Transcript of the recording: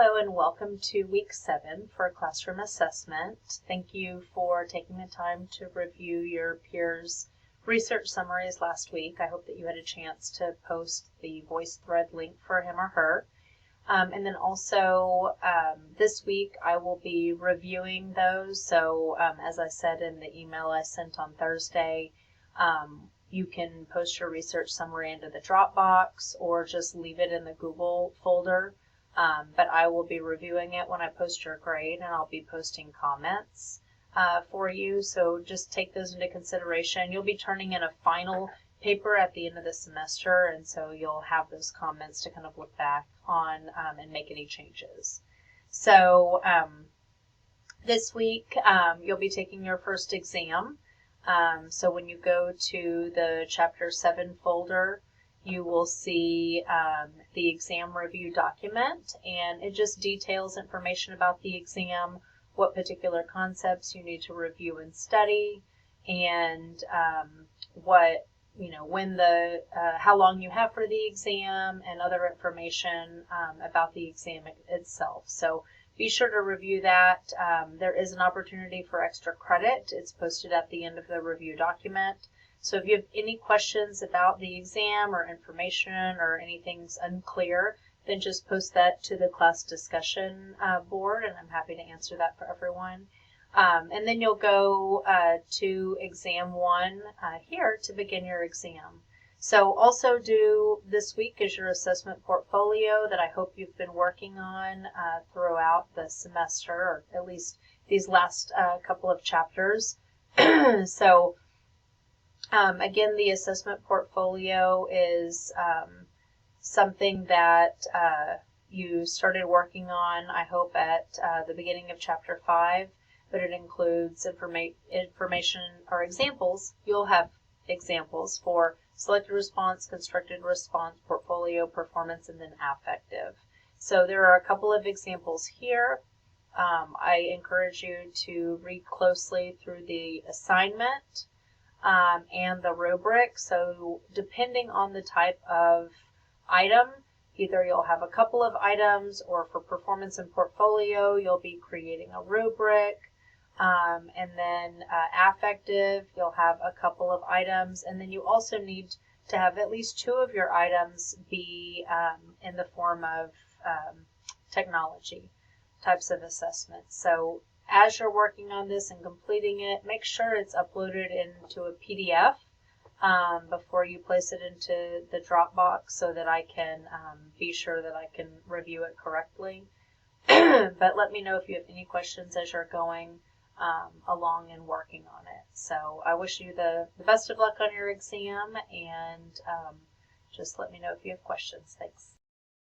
Hello and welcome to week 7 for classroom assessment. Thank you for taking the time to review your peers' research summaries last week. I hope that you had a chance to post the VoiceThread link for him or her. And then also this week I will be reviewing those. So as I said in the email I sent on Thursday, you can post your research summary into the Dropbox or just leave it in the Google folder. But I will be reviewing it when I post your grade, and I'll be posting comments for you. So just take those into consideration. You'll be turning in a final paper at the end of the semester, and so you'll have those comments to kind of look back on and make any changes. So this week you'll be taking your first exam. So when you go to the Chapter 7 folder, you will see the exam review document, and it just details information about the exam, what particular concepts you need to review and study, and how long you have for the exam, and other information about the exam itself. So be sure to review that. There is an opportunity for extra credit. It's posted at the end of the review document. So if you have any questions about the exam or information or anything's unclear, then just post that to the class discussion board, and I'm happy to answer that for everyone. And then you'll go to exam 1 here to begin your exam. So also due this week is your assessment portfolio that I hope you've been working on throughout the semester, or at least these last couple of chapters. So again, the assessment portfolio is something that you started working on, I hope, at the beginning of Chapter 5, but it includes information or examples. You'll have examples for selected response, constructed response, portfolio, performance, and then affective. So there are a couple of examples here. I encourage you to read closely through the assignment and the rubric. So depending on the type of item, either you'll have a couple of items, or for performance and portfolio, you'll be creating a rubric. And then affective, you'll have a couple of items, and then you also need to have at least 2 of your items be in the form of technology types of assessments. So as you're working on this and completing it, make sure it's uploaded into a PDF before you place it into the Dropbox, so that I can be sure that I can review it correctly. But let me know if you have any questions as you're going along and working on it. So I wish you the best of luck on your exam, and just let me know if you have questions. Thanks.